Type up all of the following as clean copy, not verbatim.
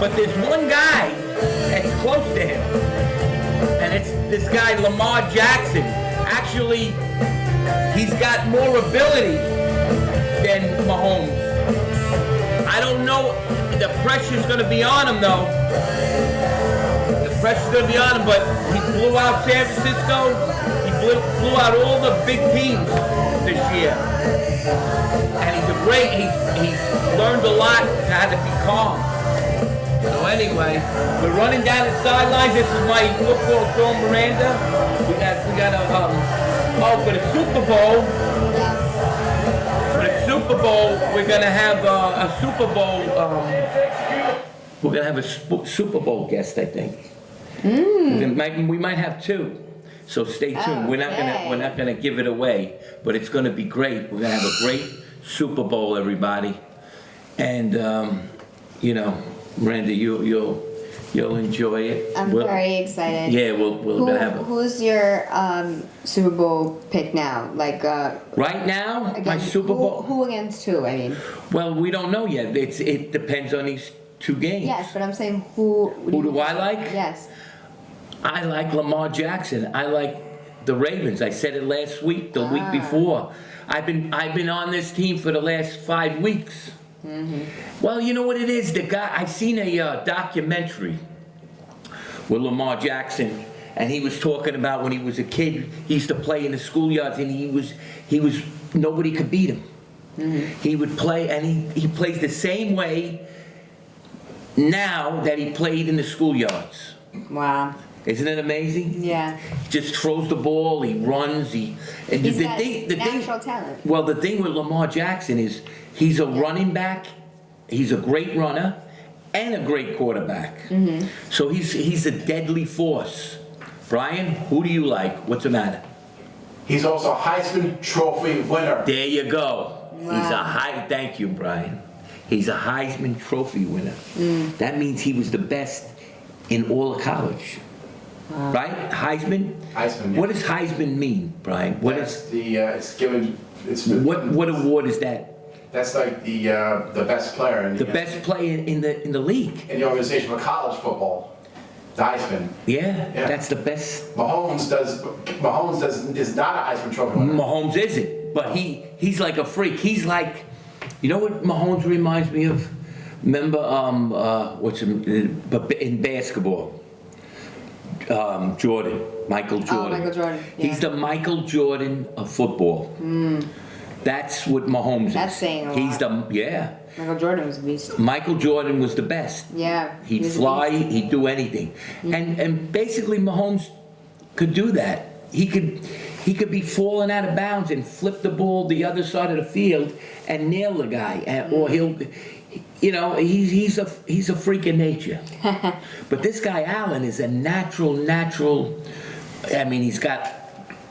But there's one guy that's close to him, and it's this guy Lamar Jackson. Actually, he's got more ability than Mahomes. I don't know. The pressure's going to be on him, though. The pressure's going to be on him, but he blew out San Francisco. He blew out all the big teams this year. And he's learned a lot to how to be calm. So anyway, we're running down the sidelines. This is my football show, Miranda. We got for the Super Bowl. For the Super Bowl, we're gonna have a Super Bowl. We're gonna have a Super Bowl guest, I think. We might have two. So stay tuned. Okay. We're not gonna give it away, but it's gonna be great. We're gonna have a great Super Bowl, everybody. And Miranda, you'll enjoy it. I'm very excited. Yeah, we're gonna have Who's your Super Bowl pick now? Like right now, my Super Bowl. Who against who? I mean. Well, we don't know yet. It depends on these two games. Yes, but I'm saying who. Who do I like? Yes. I like Lamar Jackson. I like the Ravens. I said it last week, the week before. I've been on this team for the last 5 weeks. Mm-hmm. Well, you know what it is? The guy, I seen a documentary with Lamar Jackson, and he was talking about when he was a kid, he used to play in the schoolyards, and he was nobody could beat him. Mm-hmm. He would play, and he plays the same way now that he played in the schoolyards. Wow. Isn't it amazing? Yeah. He just throws the ball, he runs, He's got natural talent. Well, the thing with Lamar Jackson is he's a running back, he's a great runner, and a great quarterback. Mm-hmm. So he's a deadly force. Brian, who do you like? What's the matter? He's also a Heisman Trophy winner. There you go. Wow. Thank you, Brian. He's a Heisman Trophy winner. That means he was the best in all of college. Wow. Right? Heisman? Heisman, yeah. What does Heisman mean, Brian? It's given. What award is that? That's like the best player in the best player in the league. In the organization for college football. The Heisman. Yeah, that's the best. Mahomes is not a Heisman Trophy winner. Mahomes isn't, but he's like a freak. He's like, you know what Mahomes reminds me of? Remember in basketball? Jordan, Michael Jordan. Oh, Michael Jordan. Yeah. He's the Michael Jordan of football. That's what Mahomes is. That's saying a lot. Michael Jordan was a beast. Michael Jordan was the best. Yeah. He'd fly, he'd do anything. And basically Mahomes could do that. He could be falling out of bounds and flip the ball the other side of the field and nail the guy. Or he's a freak of nature. But this guy Allen is a natural. I mean, he's got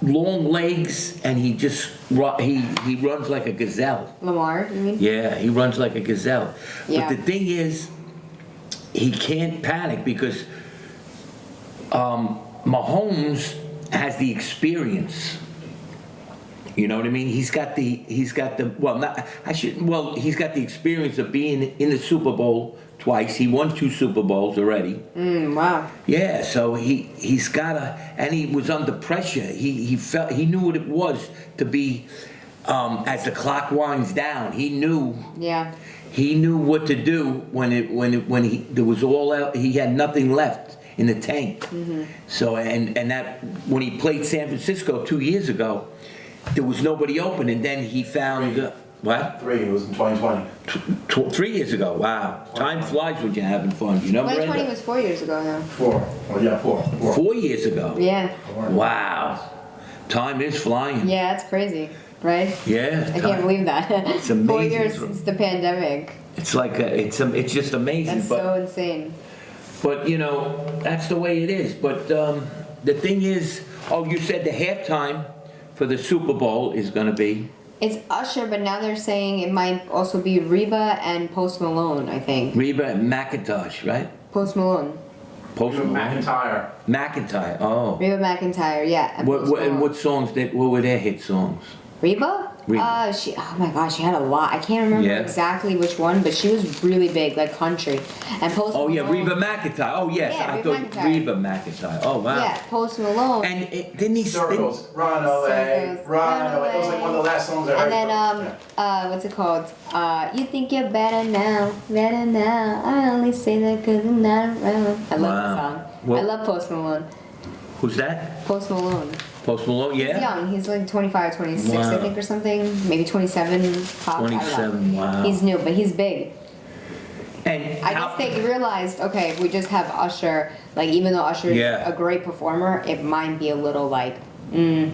long legs, and he runs like a gazelle. Lamar, you mean? Yeah, he runs like a gazelle. Yeah. But the thing is, he can't panic because Mahomes has the experience. You know what I mean? He's got the experience of being in the Super Bowl twice. He won 2 Super Bowls already. Wow. Yeah, so he's got and he was under pressure. He knew what it was to be as the clock winds down. He knew. Yeah. He knew what to do when there was all out. He had nothing left in the tank. Mm-hmm. So and that when he played San Francisco 2 years ago, there was nobody open, and then he found what? 3. It was in 2020. 3 years ago. Wow, time flies when you're having fun. You know, 2020 Miranda? was 4 years ago now. 4. Oh yeah, 4. 4 years ago. Yeah. Wow, time is flying. Yeah, that's crazy, right? Yeah, I can't believe that. It's amazing. 4 years since the pandemic. It's like it's just amazing. That's so insane. But that's the way it is. But the thing is, you said the halftime for the Super Bowl is going to be? It's Usher, but now they're saying it might also be Reba and Post Malone, I think. Reba and McIntosh, right? Post Malone. Post Malone? McIntyre. McIntyre, oh. Reba McIntyre, yeah. And What songs, what were their hit songs? Reba? Reba. Oh my gosh, she had a lot. I can't remember Yeah. exactly which one, but she was really big, like country. And Post Oh yeah, Malone. Reba McEntire. Oh yes, Yeah, I Reba thought McEntire. Reba McEntire. Oh wow. Yeah, Post Malone. And didn't he Circles, run away, Circles, run away. It was like one of the last songs I heard. And then what's it called? You think you're better now, better now. I only say that 'cause I'm not around. I love Wow. the song. Well- I love Post Malone. Who's that? Post Malone. Post Malone. He's Yeah. young. He's like 25, 26, I Wow. think, or something. Maybe 27. Pop. I don't know. 27. Wow. He's new, but he's big. And I guess they realized, okay, if we just have Usher, like even though Usher is Yeah. a great performer, it might be a little like, Yeah.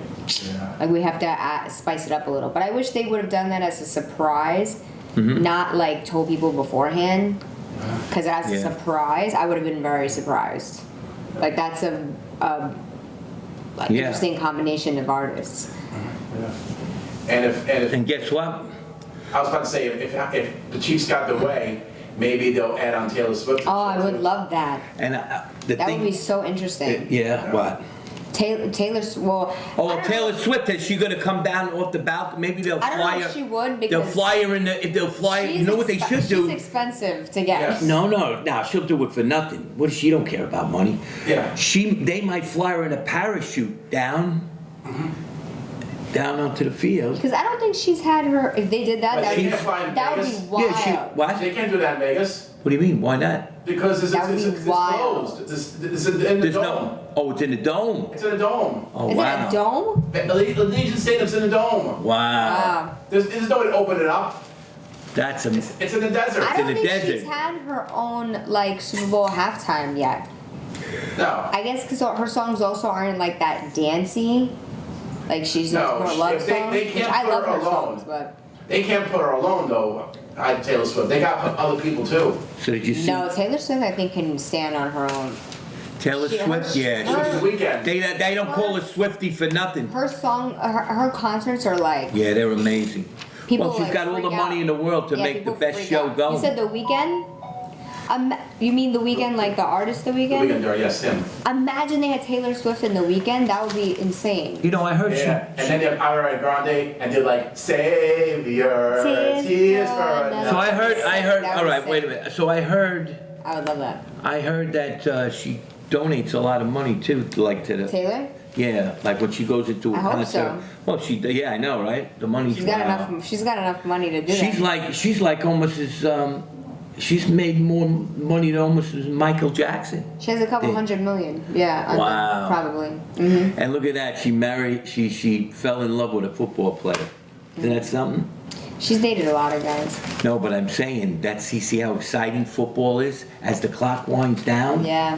like we have to spice it up a little. But I wish they would have done that as a surprise, not like told people beforehand. Because as a Yeah. surprise, I would have been very surprised. Like that's a like Yeah. interesting combination of artists. Yeah. And if and guess what? I was about to say, if the Chiefs got their way, maybe they'll add on Taylor Swift. Oh, I would love that. And the That thing. would be so interesting. Yeah. What? Taylor's well. Oh, I don't Taylor know. Swift, is she gonna come down off the balcony? Maybe they'll I don't fly know her. if she would They'll because fly her in the. If they'll fly, you know what they should do? She's expensive to get. Yes. No, she'll do it for nothing. What she don't care about money. Yeah. They might fly her in a parachute down onto the field. Because I don't think she's had her. If they did that, But that she would can't fly in that would be Vegas? wild. Yeah, what? They can't do that in Vegas What do you mean? Why not? because That would be it's wild. closed. It's in the There's dome. no. Oh, it's in the dome. It's in a dome. Oh Is wow. it a dome? The Legion Stadium's in a dome. Wow. Wow. There's no way to open it up. That's It's in the desert. I don't in the think desert. she's had her own like Super Bowl halftime yet. No. I guess because her songs also aren't like that dancey. Like she's No, more love if they songs, can't which I put love her her alone. songs, but They can't put her alone though. Taylor Swift. They got other people too. So did you see no, Taylor Swift I think can stand on her own. Taylor she- Swift? her- Yeah. her- The weekend. They don't call her Swifty for nothing. Her song, her concerts are like Yeah, they're amazing. people. Well, she's like, got all the freak money out. in the world to Yeah, make the people best freak show out. go. You said The Weeknd? You mean The Weeknd, like the artist The The Weeknd? weekend there, yes, him. Imagine they had Taylor Swift in The Weeknd. That would be insane. You know, I heard Yeah. And then they have Ariana Grande and they're like, Savior, tears for another. So I heard. That All was right, wait a sick. minute. So I heard that she donates a lot of money too, like to the. Taylor? Yeah, like when she goes into a I hope concert. so. Well, yeah, I know, right? The money's. She's got wow. enough. She's got enough money to do that. She's like almost as. She's made more money than almost as Michael Jackson. She has a couple Did- 100 million. Yeah. under, Wow. Probably. Hmm. And look at that, she married. She fell in love with a football player. Isn't that something? She's dated a lot of guys. No, but I'm saying that see how exciting football is as the clock winds down. Yeah.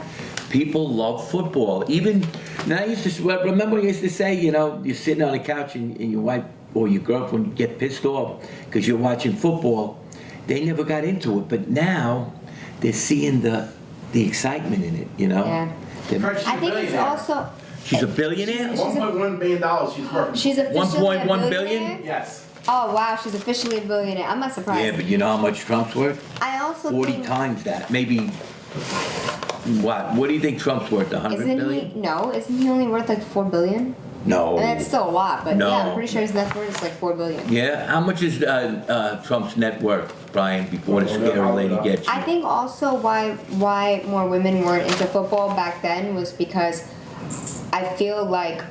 People love football. Even now, I used to remember I used to say, you know, you're sitting on the couch and your wife or your girlfriend get pissed off because you're watching football. They never got into it, but now they're seeing the excitement in it. You know. Yeah. They're- Right, she's I think it's billionaire. also. She's a billionaire. $1.1 billion she's worth. She's officially 1.1 a billion? billionaire? Yes. Oh wow, she's officially a billionaire. I'm not surprised. Yeah, but you know how much Trump's worth? I also 40 think, times that. Maybe. What do you think Trump's worth? 100 Isn't billion? he? No, isn't he only worth like 4 billion? No. And that's still a lot, but No. yeah, I'm pretty sure his net worth is like 4 billion. Yeah. How much is Trump's net worth, Brian? Before the scary lady gets you. I think also why more women weren't into football back then was because I feel like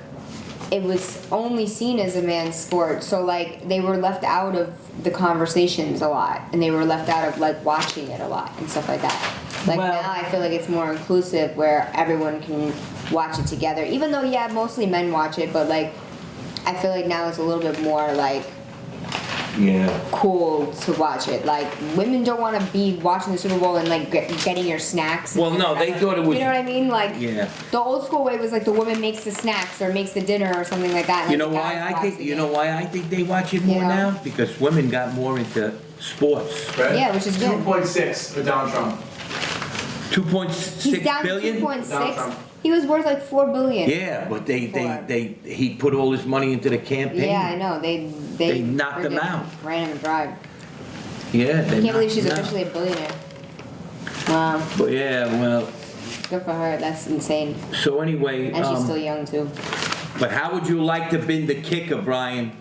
it was only seen as a man's sport, so like they were left out of the conversations a lot, and they were left out of like watching it a lot and stuff like that. Like Well- now, I feel like it's more inclusive where everyone can watch it together. Even though yeah, mostly men watch it, but like I feel like now it's a little bit more like Yeah. cool to watch it. Like women don't want to be watching the Super Bowl and like getting your snacks. Well, no, they thought it was. You know what I mean? Like Yeah. the old school way was like the woman makes the snacks or makes the dinner or something like that. and, You like, know the why guys I watch think? the You know game. why I think they watch it more Yeah. now? Because women got more into sports. Right? Yeah, which is good. 2.6 for Donald Trump. 2.6 He's down billion. to Donald 2.6. Trump. He was worth like 4 billion. Yeah, but he put all his money into the campaign. Yeah, I know. They knocked him friggin' out. Ran him dry. Yeah, they I can't believe knocked she's him out. officially a billionaire. Wow, But yeah, well, good for her. That's insane. so anyway. And she's still young too. But how would you like to have been the kicker, Brian,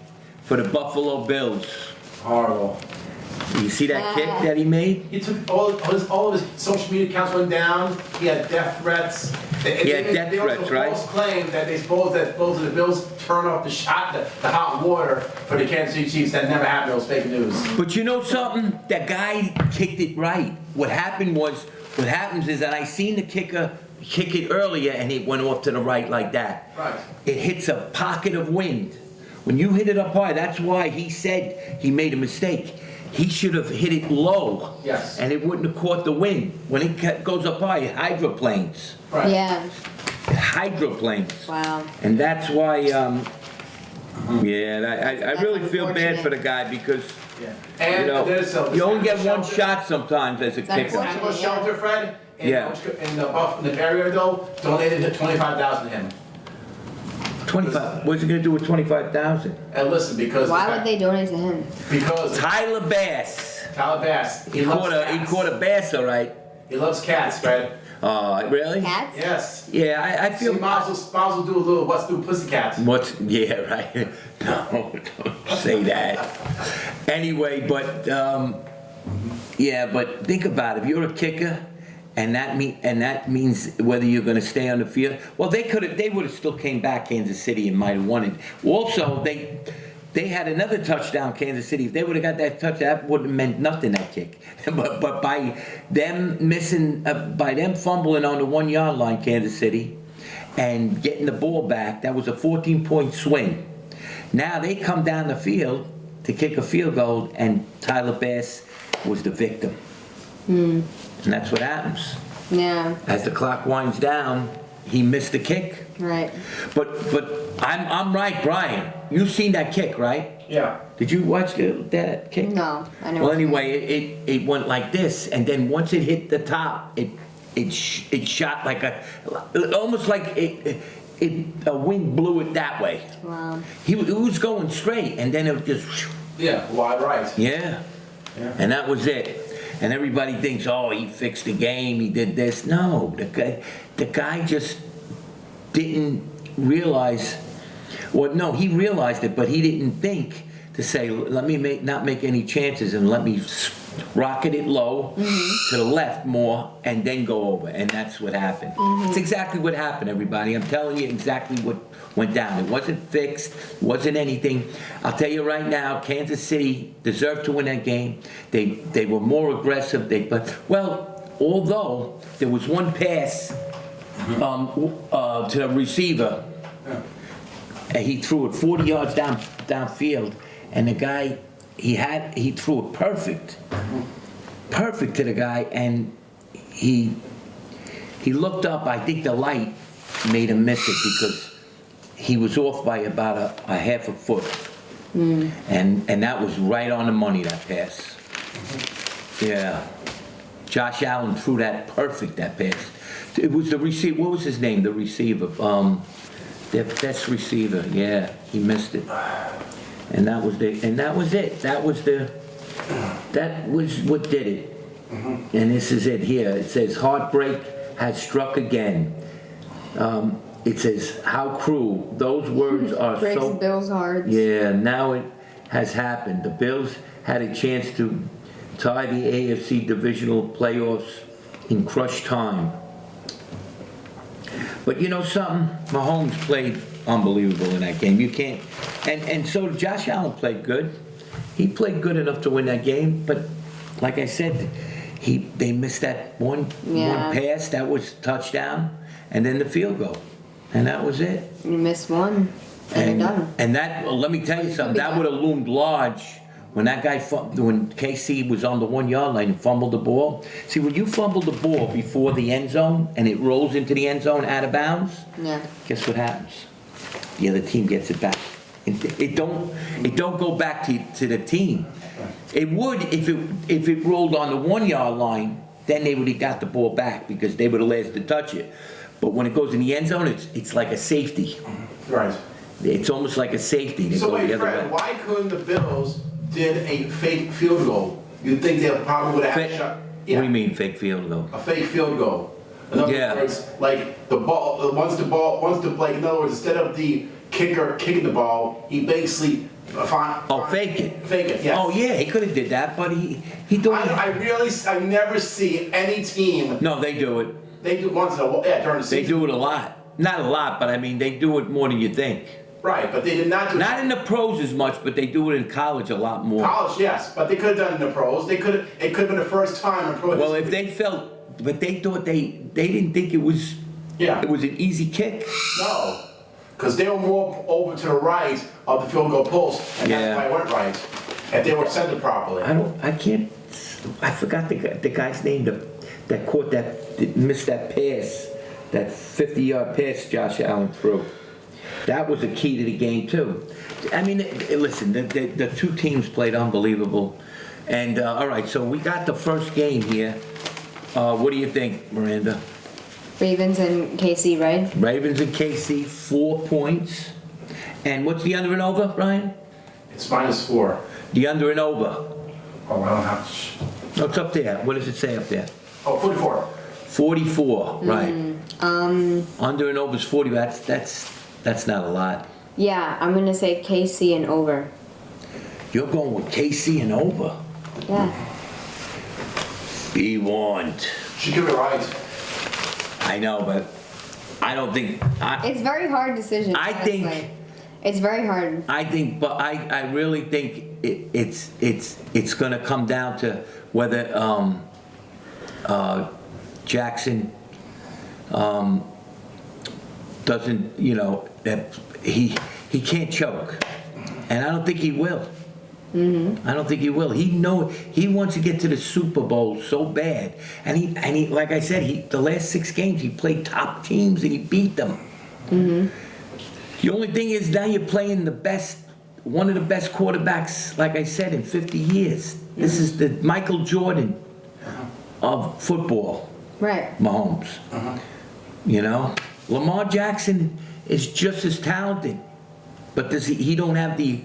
for the Buffalo Bills. Horrible. You see that kick that he made? He took all of his social media accounts went down. He had death threats. He had death threats, right? There was a false claim that they supposed that the Bills turn off the hot water for the Kansas City Chiefs. That never happened. It was fake news. But you know something? That guy kicked it right. What happens is that I seen the kicker kick it earlier and it went off to the right like that. Right. It hits a pocket of wind. When you hit it up high, that's why he said he made a mistake. He should have hit it low. Yes. And it wouldn't have caught the wind. When it goes up high, hydroplanes. Right. Yeah. Hydroplanes. Wow. And that's why, I really feel bad for the guy because, Yeah. And there's you only get one shot sometimes as a kicker. Animal shelter, Fred. In the area though, donated 25,000 to him. 25. What's he gonna do with 25,000? And listen, because Why would they donate to him? Because Tyler Bass. He loves cats. He caught a bass, all right. He loves cats, Fred. Really? Cats? Yes. Yeah, I feel. See, Miles will do a little What's New Pussycats. Yeah, right. No, don't say that. Anyway, but but think about it. If you're a kicker, and that means whether you're going to stay on the field. Well, they would have still came back Kansas City and might have won it. Also, they had another touchdown, Kansas City. If they would have got that touchdown, that wouldn't have meant nothing, that kick. but by them by them fumbling on the 1 yard line, Kansas City, and getting the ball back, that was a 14-point swing. Now they come down the field to kick a field goal, and Tyler Bass was the victim. And that's what happens. Yeah. As the clock winds down, he missed the kick. Right. But I'm right, Brian. You've seen that kick, right? Yeah. Did you watch that kick? No, I never. Well, anyway, it went like this, and then once it hit the top, it shot like almost like a wind blew it that way. Wow. It was going straight, and then it just. Yeah, wide right. Yeah. And that was it. And everybody thinks, oh, he fixed the game, he did this. No, the guy just didn't realize. Well, no, he realized it, but he didn't think to say, let me not make any chances and let me rocket it low to the left more and then go over. And that's what happened. It's exactly what happened, everybody. I'm telling you exactly what went down. It wasn't fixed, wasn't anything. I'll tell you right now, Kansas City deserved to win that game. They were more aggressive. Although there was one pass to the receiver, and he threw it 40 yards downfield, and the guy he threw it perfect to the guy, and he looked up. I think the light made him miss it because he was off by about a half a foot, and that was right on the money, that pass. Yeah, Josh Allen threw that perfect, that pass. It was the receiver. What was his name? The receiver. Their best receiver. Yeah, he missed it. And that was it. That was what did it. And this is it here. It says, heartbreak has struck again. It says, how cruel. Those words are Breaks so. Bills' hearts. Yeah, now it has happened. The Bills had a chance to tie the AFC divisional playoffs in crunch time. But you know something? Mahomes played unbelievable in that game. You can't, and so Josh Allen played good. He played good enough to win that game. But like I said, they missed that one pass. That was touchdown, and then the field goal, and that was it. You missed one, and you're done. And that, well, let me tell you something. That would have loomed large. When that guy, when KC was on the 1 yard line and fumbled the ball. See, when you fumble the ball before the end zone and it rolls into the end zone out of bounds, guess what happens? The other team gets it back. It don't go back to the team. It would if it rolled on the 1 yard line, then they would have got the ball back because they would have last to touch it. But when it goes in the end zone, it's like a safety. Right. It's almost like a safety. They So go wait, the other Fred, way. why couldn't the Bills did a fake field goal? You'd think they probably would have had a shot. What do you mean fake field goal? A fake field goal. In other words, like the ball, in other words, instead of the kicker kicking the ball, he basically Fake it. Fake it, yes. Oh yeah, he could have did that, but he do it. I never see any team. No, they do it. They do it once in a while, yeah, during the season. They do it a lot. Not a lot, but I mean, they do it more than you think. Right, but they did not do it. Not in the pros as much, but they do it in college a lot more. College, yes, but they could have done it in the pros. It could have been the first time in pro. Well, if they felt, but they thought they didn't think it was. Yeah. It was an easy kick. No, because they were more over to the right of the field goal post, and Yeah. that's why it went right. If they were centered properly. I forgot the guy's name that caught that missed that pass, that 50-yard pass Josh Allen threw. That was a key to the game too. I mean, listen, the two teams played unbelievable. And all right, so we got the first game here. What do you think, Miranda? Ravens and KC, right? Ravens and KC, 4 points. And what's the under and over, Brian? It's -4. The under and over. Oh, I don't have to. No, it's up there. What does it say up there? Oh, 44. 44, right. Under and over is 40. That's not a lot. Yeah, I'm gonna say KC and over. You're going with KC and over. Yeah. Be warned. She could be right. I know, but I don't think. It's a very hard decision. I think- honestly. It's very hard. But I really think it's going to come down to whether Jackson doesn't, that he can't choke, and I don't think he will. Mm-hmm. I don't think he will. He wants to get to the Super Bowl so bad, and he like I said, the last 6 games he played top teams and he beat them. Mm-hmm. The only thing is now you're playing one of the best quarterbacks, like I said, in 50 years. Mm-hmm. This is the Michael Jordan of football. Right. Mahomes. Uh-huh. Lamar Jackson is just as talented, but he don't have the,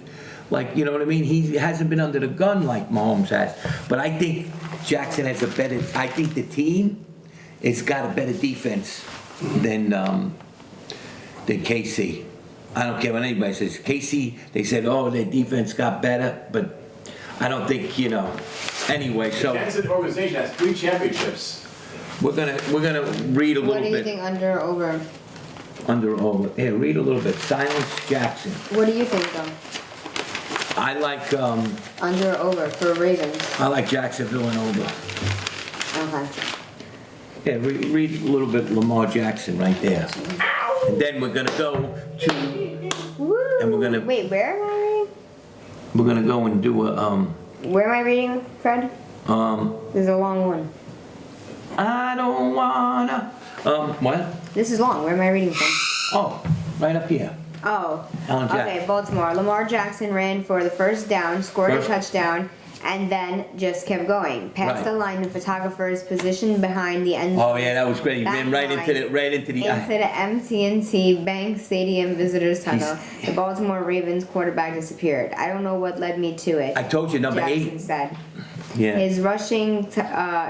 you know what I mean? He hasn't been under the gun like Mahomes has. But I think Jackson has I think the team has got a better defense than KC. I don't care what anybody says. KC, they said, their defense got better, but I don't think, Anyway, so The Kansas organization has 3 championships. we're gonna read a What little do you bit. think under or over? Under or over. Here, read a little bit. Silence Jackson. What do you think though? I like Under or over for Ravens? Jacksonville and over. Okay. Yeah, read a little bit Lamar Jackson right there. And then we're gonna go to Woo! And we're gonna- Wait, where am I reading? we're gonna go and do a Where am I reading, Fred? This is a long one. I don't wanna what? This is long. Where am I reading from? Oh, right up here. Oh. Alan Jackson. Okay, Baltimore. Lamar Jackson ran for the first down, scored a touchdown, and then just kept going. Past Right. the line of photographers positioned behind the end zone. Oh yeah, that was great. He ran right into the into the MT&T Bank Stadium visitors tunnel. The Baltimore Ravens quarterback disappeared. I don't know what led me to it. I told you number Jackson 8. said. Yeah. His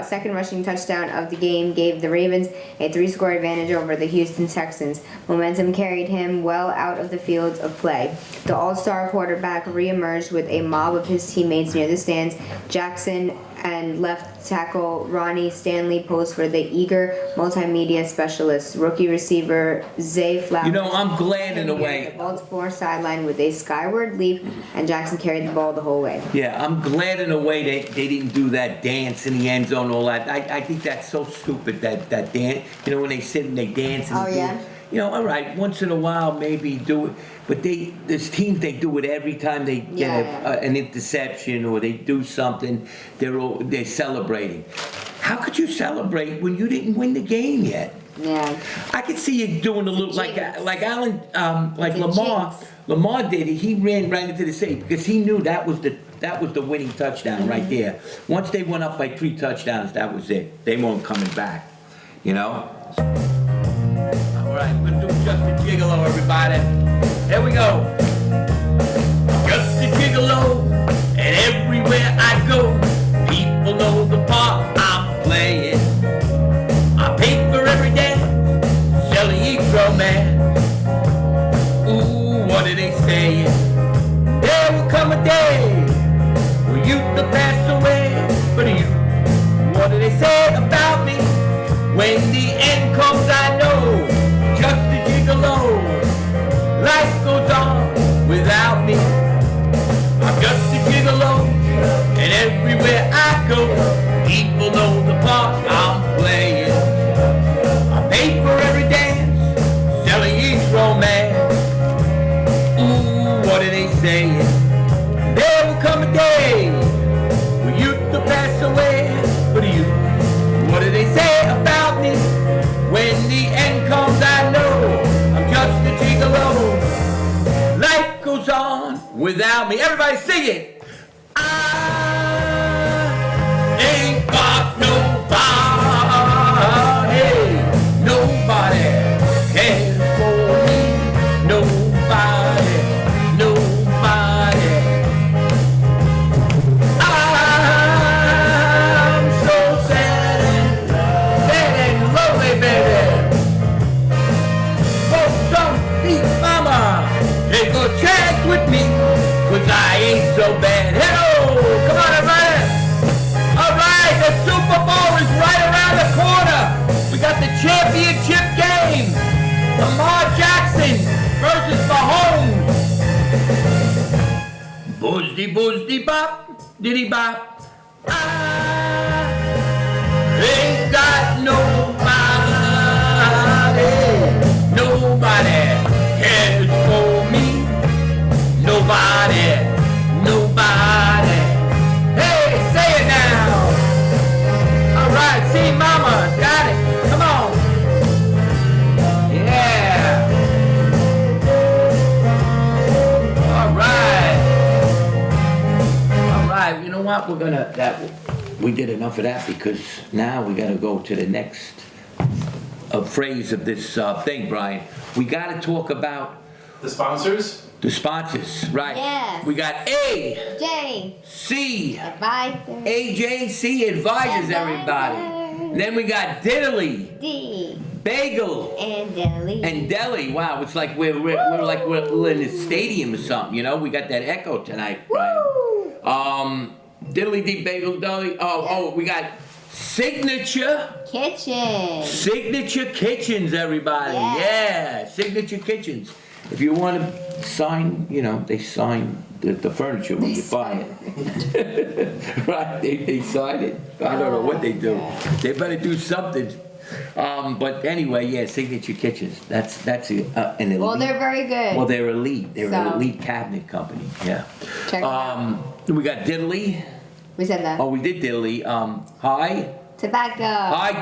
second rushing touchdown of the game gave the Ravens a 3-score advantage over the Houston Texans. Momentum carried him well out of the field of play. The all-star quarterback reemerged with a mob of his teammates near the stands. Jackson and left tackle Ronnie Stanley posed for the eager multimedia specialist. Rookie receiver Zay Flowers. I'm glad in a way. The Baltimore sideline with a skyward leap, and Jackson carried the ball the whole way. Yeah, I'm glad in a way they didn't do that dance in the end zone and all that. I think that's so stupid, that dance. When they sit and they dance. And Oh, yeah? all right, once in a while maybe do it. But there's teams, they do it every time they get an interception or they do something. They're celebrating. How could you celebrate when you didn't win the game yet? Yeah. I could see you doing a little like Alan, like It's a Lamar. jinx. Lamar did it. He ran right into the safe because he knew that was the winning touchdown right there. Once they went up by 3 touchdowns, that was it. They weren't coming back. All right, we're gonna do Just a Gigolo, everybody. Here we go. Just a gigolo, and everywhere I go, people know the part I'm playing. I pay for every day, selling romance. Ooh, are they saying? There will come a day when youth will pass away. But you, what do they say about me? When the end comes, I know just a gigolo. Life goes on without me. I'm just a gigolo, and everywhere I go, people know the part I'm playing. I pay for every dance, selling each romance. Ooh, what are they saying? There will come a day when youth will pass away. But you, what do they say about me? When the end comes, I know I'm just a gigolo. Life goes on without me. Everybody sing it. I ain't got nobody cares for me. Nobody. I'm so sad and lonely, baby. Oh, some deep mama, take a chance with me, 'cause I ain't so bad. Hello, come on, everybody. All right, the Super Bowl is right around the corner. We got the championship game. Lamar Jackson versus Mahomes. Boozdy bop, diddy bop. I ain't got nobody cares for me. Nobody. Hey, say it now. All right, see, mama, got it. Come on. Yeah. All right, you know what? We did enough of that, because now we gotta go to the next phrase of this thing, Brian. We gotta talk about The sponsors? the sponsors, right? Yes. We got J. C. Advisors. AJC Advisors, everybody. And then we got Diddley, D. Bagel, And Deli. and Deli. Wow, it's like we're in a stadium or something, you know? We got that echo tonight, Brian. Diddly D Bagel Deli. Oh, we got Signature Kitchens, everybody. Yeah, Signature Kitchens. If you want to sign, you know, they sign the furniture when you buy it. Right, they sign it. I don't know what they do. They better do something. But anyway, yeah, Signature Kitchens. That's an elite. Well, they're very good. Well, they're elite. They're an So- elite cabinet company. Yeah. Check it out. We got Diddley. We said that. Oh, we did Diddley. High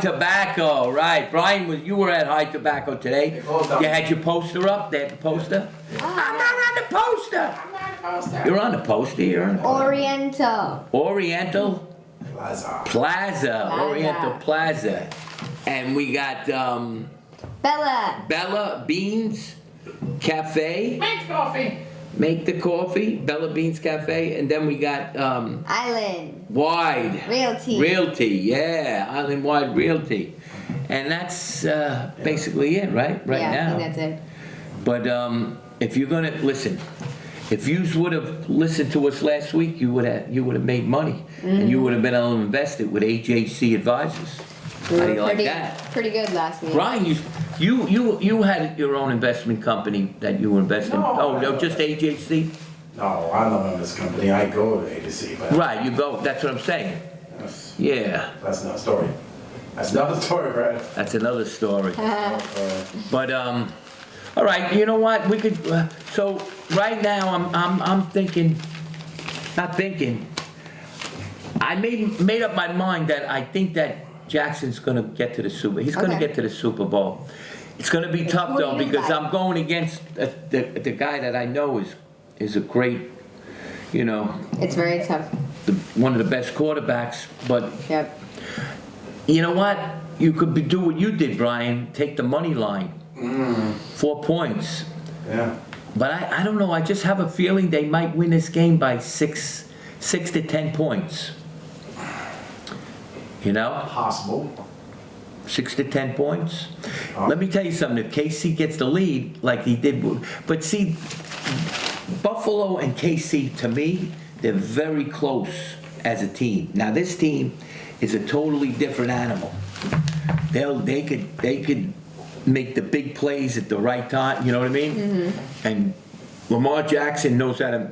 Tobacco. Right. Brian, you were at High Tobacco today. They closed down. You had your poster up. They had the poster. I'm not on the poster. You're on the poster. You're on the Oriental Plaza. Oriental Plaza. And we got Bella Beans Cafe. Make the coffee. Bella Beans Cafe. And then we got Island Wide Realty. Yeah, Island Wide Realty. And that's basically it, right? Right yeah, now. I think that's it. But if you're gonna listen, if you would have listened to us last week, you would have made money, and you would have been able to invest it with AJC Advisors. We How do were you like that? pretty good last week. Brian, you had your own investment company that you were investing. No, just AJC. No, I'm not in this company. I go to ADC, but Right, you go. That's what I'm saying. Yeah, that's another story. That's another story, Brad. that's another story. But all right, you know what? We could. So right now, I'm thinking. Not thinking. I made up my mind that I think that Jackson's gonna get to the Super. He's gonna Okay. get to the Super Bowl. It's gonna be tough Who do though, you because got? I'm going against the guy that I know is a great, you know, It's very tough. one of the best quarterbacks. But Yep. you know what? You could do what you did, Brian. Take the money line. 4 points. Yeah. But I don't know. I just have a feeling they might win this game by 6 to 10 points. You know? Possible. 6 to 10 points. Let me tell you something. If KC gets the lead, like he did, but see, Buffalo and KC, to me, they're very close as a team. Now, this team is a totally different animal. They could make the big plays at the right time, you know what I mean? Mm-hmm. And Lamar Jackson knows how to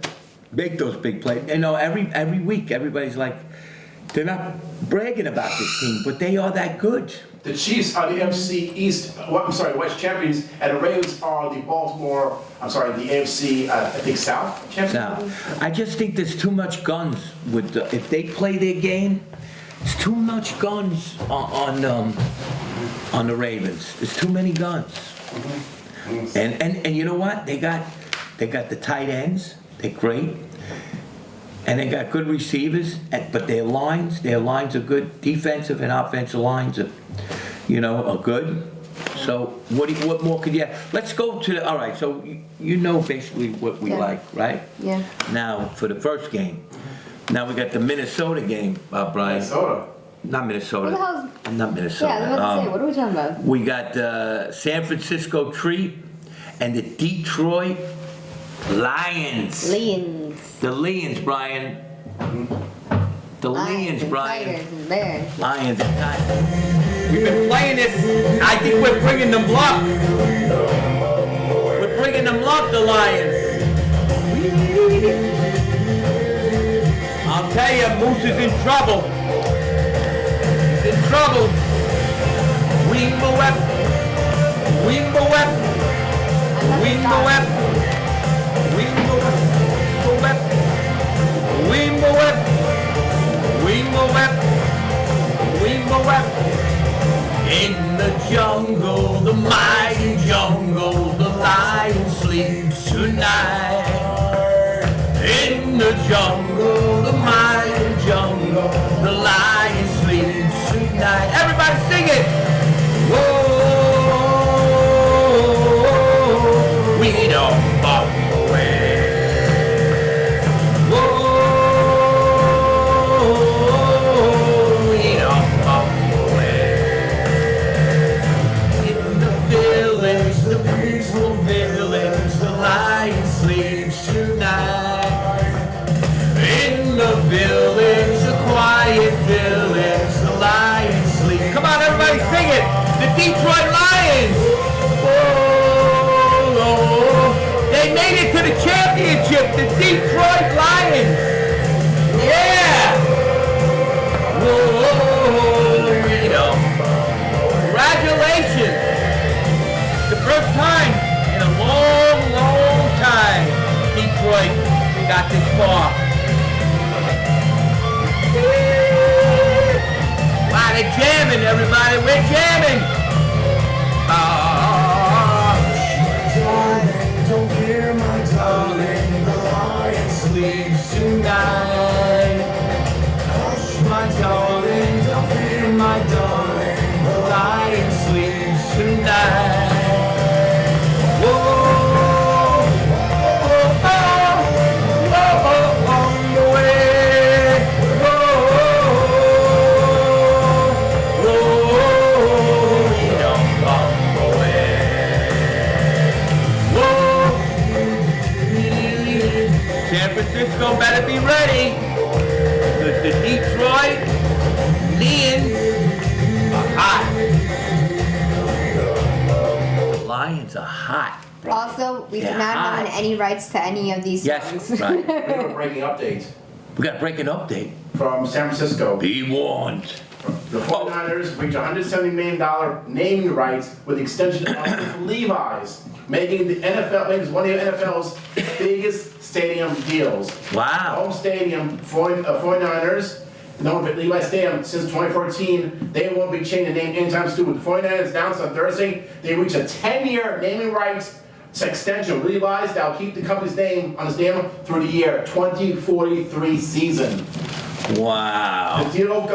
make those big plays. You know, every week, everybody's like, they're not bragging about this team, but they are that good. The Chiefs are the NFC East, West champions, and the Ravens are the the AFC, I think South champions. Now, I just think there's too much guns with if they play their game. There's too much guns on the Ravens. There's too many guns. And you know what? They got the tight ends. They're great. And they got good receivers, but their lines are good. Defensive and offensive lines are good. So what more could you? Let's go to all right. So you know basically what we like, right? Yeah. Now for the first game. Now we got the Minnesota game, Brian. Minnesota. Not Minnesota. What the hell's? Not Minnesota. Yeah, I was about to say, what are we talking about? We got San Francisco Tree and the Detroit Lions. The Lions, Brian. The Lions, Brian. Tigers and Bears. Lions and Tigers. We've been playing this. I think we're bringing them luck. We're bringing them luck, the Lions. I'll tell you, Moose is in trouble. He's in trouble. Wing-a-wep. Wing-a-wep. Wing-a-wep. Wing-a-wep. Wing-a-wep. Wing-a-wep. Wing-a-wep. In the jungle, the mighty jungle, the lion sleeps tonight. In the jungle, the mighty jungle, the lion sleeps tonight. Everybody sing it! Whoa, we don't walk away. Whoa, we don't walk away. In the village, the peaceful village, the lion sleeps tonight. In the village, the quiet village, the lions sleep. Come on, everybody, sing it! The Detroit Lions! Whoa! They made it to the championship, the Detroit Lions! Yeah! Whoa! Congratulations! The first time in a long, long time, Detroit got this far. Wow, they're jamming, everybody. We're jamming. Don't fear, my darling. The lion sleeps tonight. Hush, my darling. Don't fear, my darling. The lion sleeps tonight. San Francisco better be ready. The Detroit Lions are hot. The Lions are hot. Bro. Also, we do They're not hot. own any rights to any of these songs. Yes, right. We have a breaking update We got to break an update. from San Francisco. Be warned. The 49ers reached $170 million naming rights with the extension of Levi's, making the NFL making this one of the NFL's biggest stadium deals. Wow. Home stadium, 49ers, known as Levi's Stadium since 2014. They won't be changing the name anytime soon. The 49ers announced on Thursday they reached a 10-year naming rights extension with Levi's that will keep the company's name on the stadium through the year 2043 season. Wow. The deal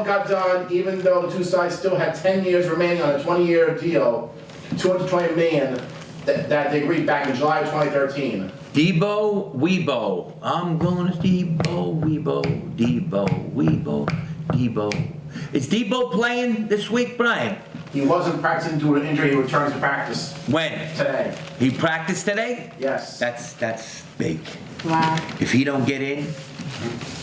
got done even though the two sides still had 10 years remaining on a 20-year deal, $220 million that they agreed back in July of 2013. Debo, Weebo. I'm gonna Debo, Weebo, Debo, Weebo, Debo. Is Debo playing this week, Brian? He wasn't practicing due to an injury. He returns to practice When? today. He practiced today? Yes. That's big. Wow. If he don't get in,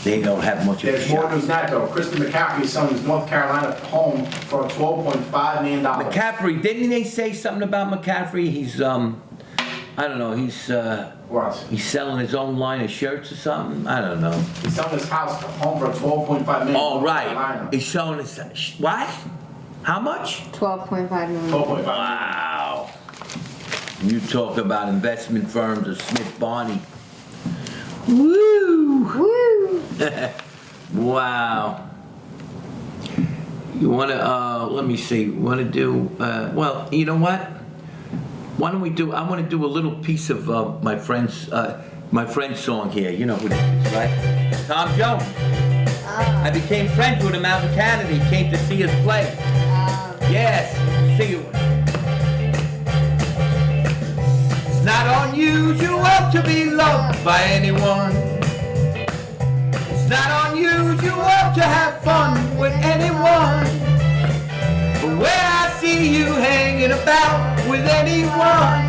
they don't have much of a There's more shot. news than that, though. Kristen McCaffrey is selling his North Carolina home for $12.5 million. McCaffrey, didn't they say something about McCaffrey? He's, I don't know, What? he's selling his own line of shirts or something? I don't know. He's selling his house home for $12.5 million. Oh, North right. Carolina. He's showing his, what? How much? 12.5 million. 12.5. Wow. You talk about investment firms or Smith Barney. Woo! Woo! Wow. You wanna, let me see, wanna do, well, you know what? Why don't we do, I wanna do a little piece of my friend's song here. You know who that is, right? Tom Jones. I became friends with him out in Canada. He came to see us play. Yes, see you. It's not unusual to be loved by anyone. It's not unusual to have fun with anyone. But when I see you hanging about with anyone,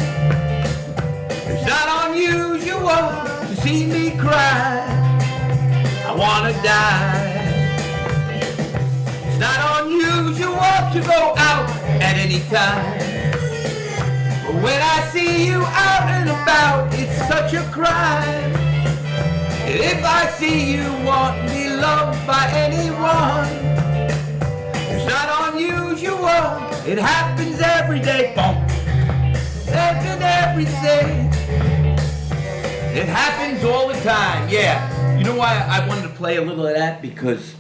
it's not unusual to see me cry. I wanna die. It's not unusual to go out at any time. But when I see you out and about, it's such a crime. If I see you want to be loved by anyone, it's not unusual, it happens every day. Boom. Happens every day. It happens all the time, yeah. You know why I wanted to play a little of that? Because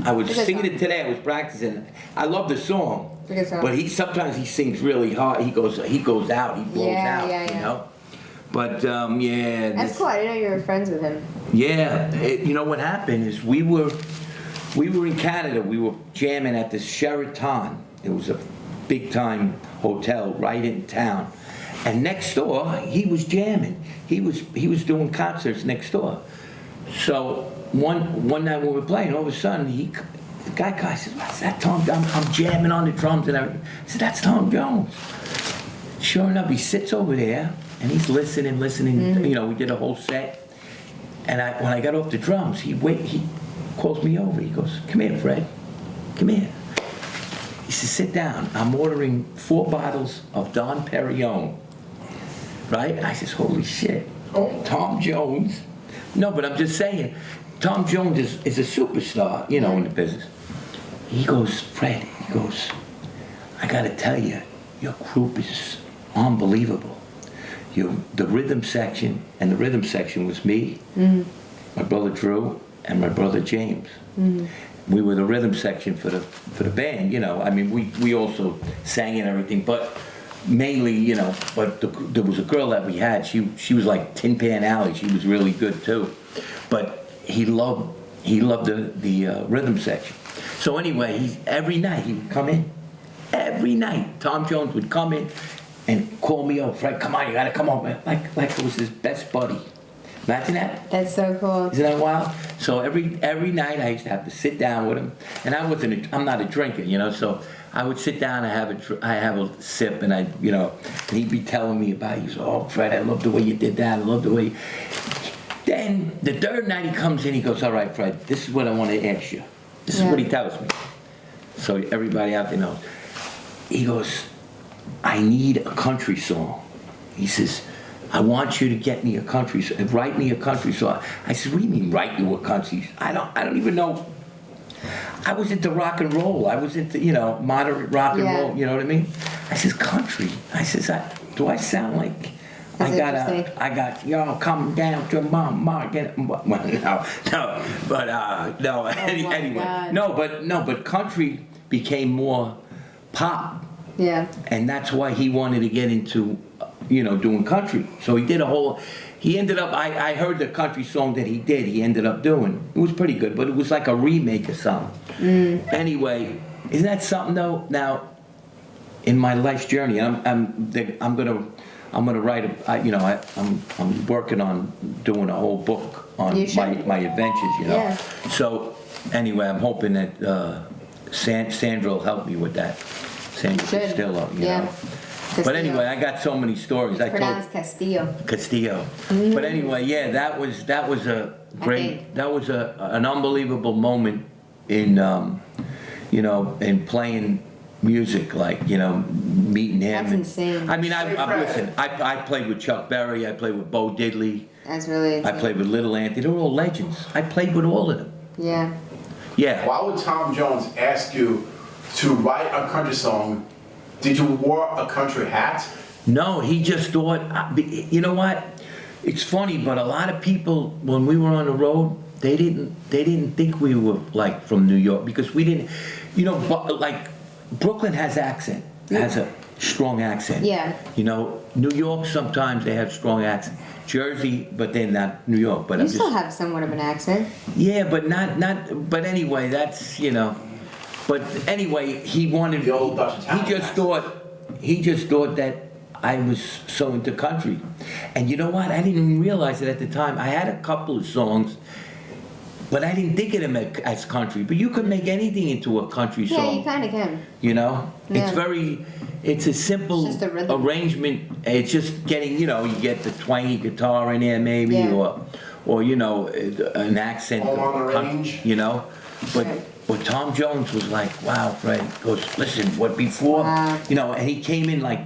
I was singing it today, I was practicing. I love the song, but sometimes he sings really hard. He goes out, he blows out, you know? But yeah. That's cool. I didn't know you were friends with him. Yeah, you know what happened is we were in Canada. We were jamming at the Sheraton. It was a big time hotel right in town. And next door, he was jamming. He was doing concerts next door. So one night when we were playing, all of a sudden the guy says, "What's that, Tom? I'm jamming on the drums and everything." I said, "That's Tom Jones." Sure enough, he sits over there and he's listening. Mm-hmm. You know, we did a whole set. And when I got off the drums, he calls me over. He goes, "Come here, Fred. Come here." He says, "Sit down. I'm ordering 4 bottles of Dom Perignon." Right? I says, "Holy shit. Tom Jones." No, but I'm just saying, Tom Jones is a superstar, you know, in the business. He goes, "Fred," he goes, "I gotta tell you, your group is unbelievable. The rhythm section, and the rhythm section was me, my brother Drew, and my brother James. We were the rhythm section for the band, you know. I mean, we also sang and everything, but mainly, you know. But there was a girl that we had. She was like Tin Pan Alley. She was really good too. But he loved the rhythm section. So anyway, every night he would come in. Every night, Tom Jones would come in and call me up. "Fred, come on, you gotta come up, man." Like it was his best buddy. Imagine that. That's so cool. Isn't that wild? So every night I used to have to sit down with him, and I'm not a drinker, you know. So I would sit down and I have a sip, and and he'd be telling me about it. He goes, "Oh, Fred, I love the way you did that. I love the way." Then the third night he comes in, he goes, "All right, Fred, this is what I want to ask you." This is what he tells me. So everybody out there knows. He goes, "I need a country song." He says, "I want you to get me a country song, write me a country song." I said, "What do you mean write you a country? I don't even know." I was into rock and roll. I was into, moderate rock and roll, you know what I mean? I says, "Country." I says, "Do I sound like I got come down to mama, get well, no, but anyway. No, but country became more pop. Yeah. And that's why he wanted to get into, doing country. So he ended up, I heard the country song that he ended up doing. It was pretty good, but it was like a remake of something. Anyway, isn't that something though? Now, in my life's journey, I'm gonna write I'm working on doing a whole book on my adventures, Yeah. So anyway, I'm hoping that Sandra will help me with that. San Should. Castillo, you Yeah. know. Castillo. But anyway, I got so many stories. It's pronounced Castillo. Castillo. But anyway, yeah, that was a great, that was an unbelievable moment in, you know, in playing music, like, you know, meeting him. That's insane. I mean, Hey, Fred. listen, I played with Chuck Berry, I played with Bo Diddley, That's really I insane. played with Little Anthony. They were all legends. I played with all of them. Yeah. Yeah. Why would Tom Jones ask you to write a country song? Did you wear a country hat? No, he just thought, you know what? It's funny, but a lot of people, when we were on the road, they didn't think we were like from New York, because we didn't, you know, but like Brooklyn has accent, has a strong accent. Yeah. You know, New York sometimes they have strong accent. Jersey, but then not New York. But You I'm still just, have somewhat of an accent. yeah, but not. But anyway, that's, you know. But anyway, he wanted. The old Dutch Italian He just thought that I was so into country, and you know what? I didn't even realize it at the time. I had a couple of songs, but I didn't think of them as country. But you could make anything into a country Yeah, song. you kind of can. You know, Yeah. it's a simple It's just a rhythm. arrangement. It's just getting, you know, you get the twangy guitar in there maybe, Yeah. or you know, an accent. Home on the of Range. You know, but. Right. But Tom Jones was like, wow, Fred, he goes, listen, what before, Wow. you know, and he came in like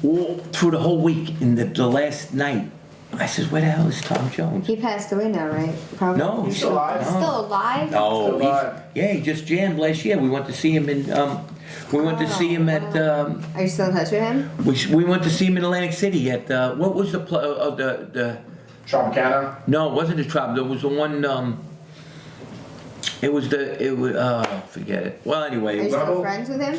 all through the whole week, in the last night. I said, where the hell is Tom Jones? He passed away now, right? Probably. No, He's still alive? no. Still alive? Oh, Still alive. yeah, he just jammed last year. We went to see him in, we went to see him at, Are you still in touch with him? we went to see him in Atlantic City at, what was the, Tropicana? no, it wasn't the Trop, there was the one, forget it. Well, Are anyway, you still Rebel? friends with him?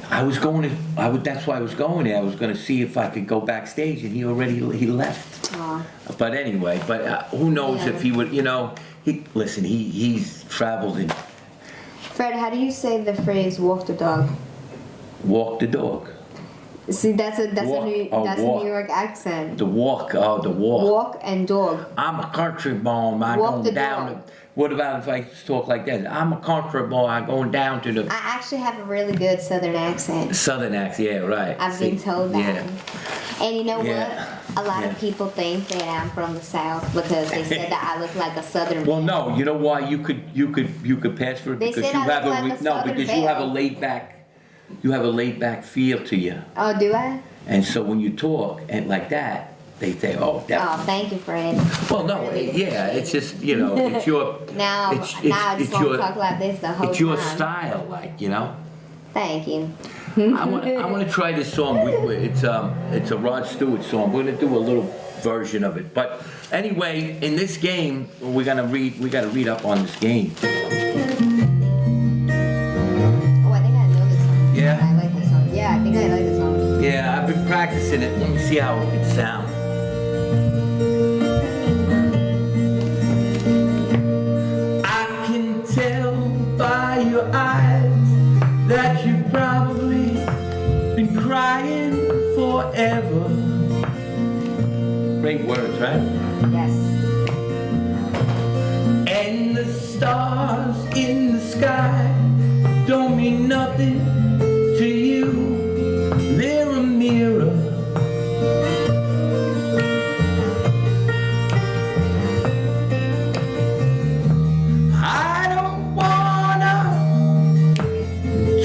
that's why I was going there. I was gonna see if I could go backstage, and he left. Aw. But anyway, who knows Yeah. if he would, you know, he's traveled and Fred, how do you say the phrase "walk the dog"? walked the dog. See, that's a Walk- a walk. New York accent. The walk. Walk and dog. I'm a country boy, I Walk go the down dog. to, what about if I talk like that? I'm a country boy, I going down to the I actually have a really good Southern accent. southern accent, yeah, right. I've been See, told that. Yeah. And you know Yeah. what? A lot Yeah. of people think that I'm from the South because they said that I look like a Southern. Well, belle. no, you know why you could pass for it, They because said you I have look a like a no, Southern because you have a belle. laid back feel to you, Oh, do I? and so when you talk and like that, they say, oh, Oh, that. thank you, Fred. Well, no, Really yeah, appreciate it's just, you know, it's your Now, it's, now I just want to talk like this the whole it's your time. style, like, you know. Thank you. I want to try this song. It's a Rod Stewart song. We're gonna do a little version of it. But anyway, in this game, we gotta read up on this game. Oh, I think I know this song. Yeah? I like this song. Yeah, I think I like this song. Yeah, I've been practicing it. Let me see how it sounds. I can tell by your eyes that you've probably been crying forever. Great words, right? Yes. And the stars in the sky don't mean nothing to you. They're a mirror. I don't wanna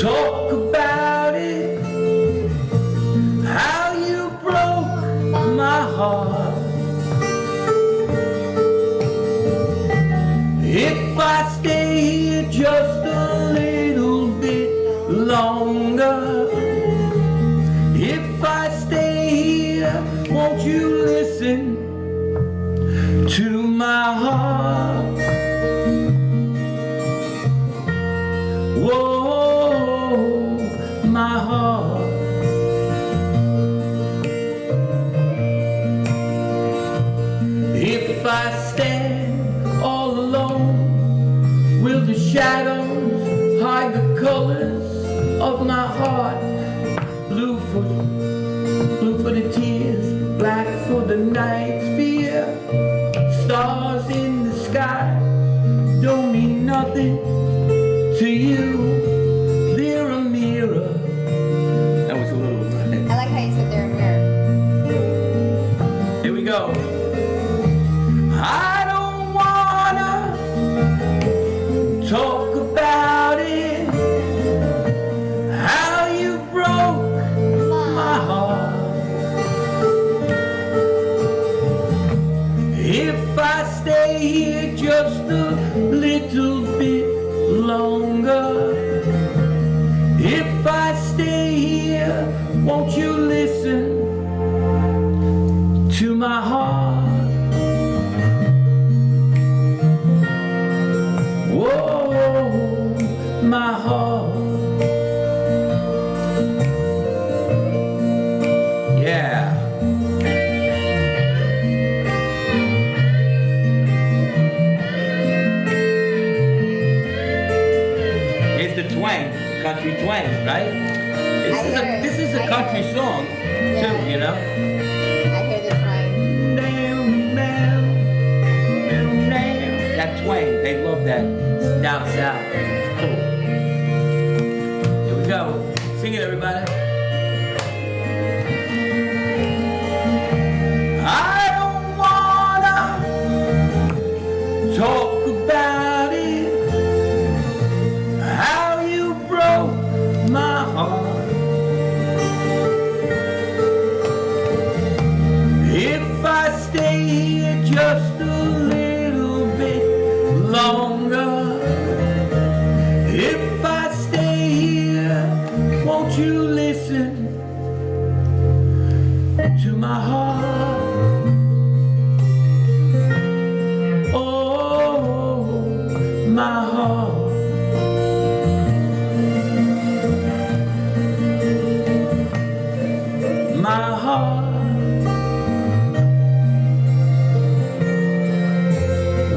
talk about it, how you broke my heart. If I stay here just a little bit longer, if I stay here, won't you listen to my heart? Whoa, my heart. If I stand all alone, will the shadows hide the colors of my heart? Blue for the tears, black for the night's fear. Stars in the sky don't mean nothing to you. They're a mirror. little bit longer. If I stay here, won't you listen to my heart? Whoa, my heart. Yeah. Here's the twang, country twang, right? This is a country song, too, you know? I hear the twang. That twang, they love that down south. It's cool. Here we go. Sing it, everybody. I don't wanna talk about it, how you broke my heart. If I stay here just a little bit longer, if I stay here, won't you listen to my heart? Oh, my heart. My heart.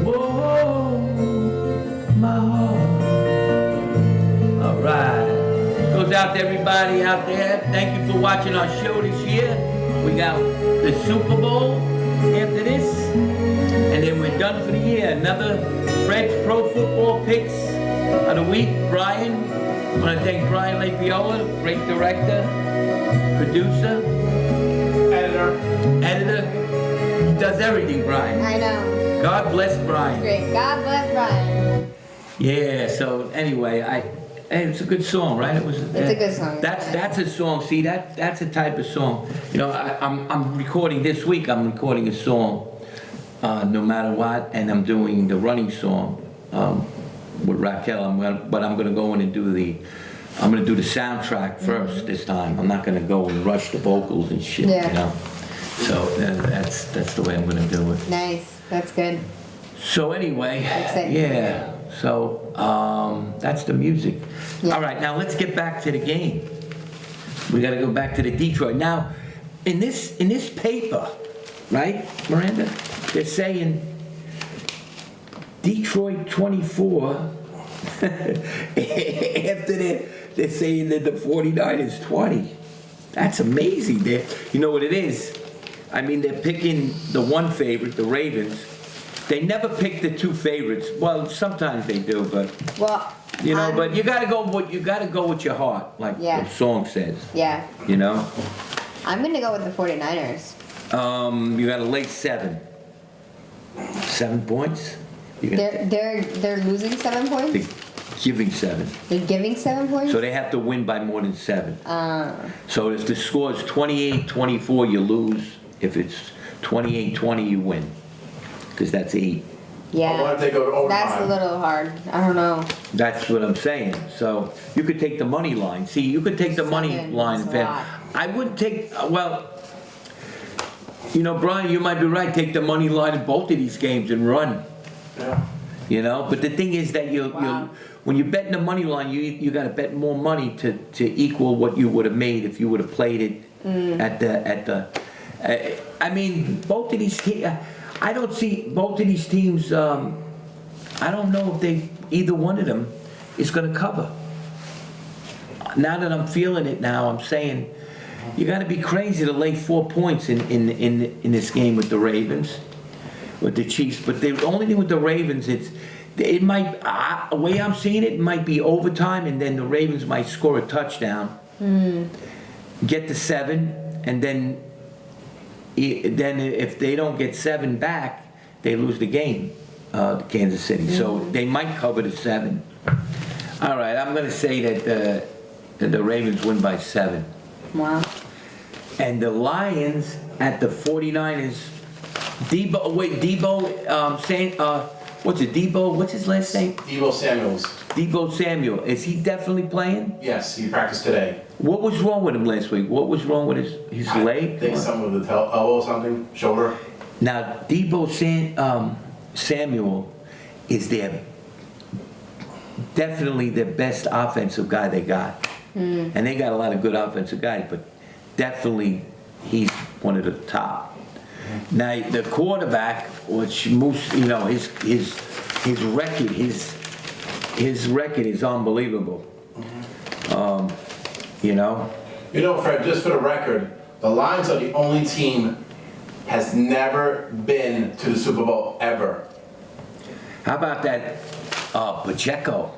Whoa, my heart. All right. Goes out to everybody out there. Thank you for watching our show this year. We got the Super Bowl after this, and then we're done for the year. Another Fred's Pro Football Picks of the week. Brian, I want to thank Brian Lapiola, great director, producer, editor. He does everything, Brian. I know. God bless Brian. Great. God bless Brian. Yeah. So anyway, hey, it's a good song, right? It's a good song. That's a song. See, that's a type of song. You know, I'm recording this week. I'm recording a song, no matter what, and I'm doing the running song with Raquel. I'm gonna go in and do the soundtrack first this time. I'm not gonna go and rush the vocals and shit. Yeah. You know. So that's the way I'm gonna do it. Nice. That's good. So anyway, Exciting. yeah. So that's the music. Yeah. All right, now let's get back to the game. We got to go back to the Detroit. Now, in this paper, right, Miranda? They're saying Detroit 24. After they're saying that the 49ers 20. That's amazing. You know what it is? I mean, they're picking the one favorite, the Ravens. They never pick the two favorites. Well, sometimes they do, but Well, you know. But you gotta go with your heart, like Yeah. the song says. yeah. You know. I'm gonna go with the 49ers. You got to lay 7. 7 points. They're losing 7 points. They're giving 7. They're giving 7 points. So they have to win by more than 7. So if the score is 28-24, you lose. If it's 28-20, you win. Because that's 8. Yeah. What if they go to overtime? That's a little hard. I don't know. That's what I'm saying. So you could take the money line. See, you could take the money 7 line. is a lot. I wouldn't take, well, you know, Brian, you might be right. Take the money line in both of these games and run. Yeah. You know, but the thing is that Wow. when you're betting the money line, you got to bet more money to equal what you would have made if you would have played it at the. I mean, both of these teams. I don't see both of these teams. I don't know if either one of them is going to cover. Now that I'm feeling it, now I'm saying you got to be crazy to lay 4 points in this game with the Ravens, with the Chiefs. But the only thing with the Ravens, it might, the way I'm seeing it, might be overtime, and then the Ravens might score a touchdown, get to 7, and then if they don't get 7 back, they lose the game, Kansas City. So they might cover the 7. All right, I'm going to say that the Ravens win by 7. Wow. And the Lions at the 49ers. Debo what's it, Debo? What's his last name? Deebo Samuels. Debo Samuel. Is he definitely playing? Yes, he practiced today. What was wrong with him last week? What was wrong with his leg? I think some of the elbow or something, shoulder. Now, Samuel is definitely their best offensive guy they got. And they got a lot of good offensive guys, but definitely he's one of the top. Now, the quarterback, which most, you know, his record, his record is unbelievable. You know? You know, Fred, just for the record, the Lions are the only team has never been to the Super Bowl ever. How about that Pacheco?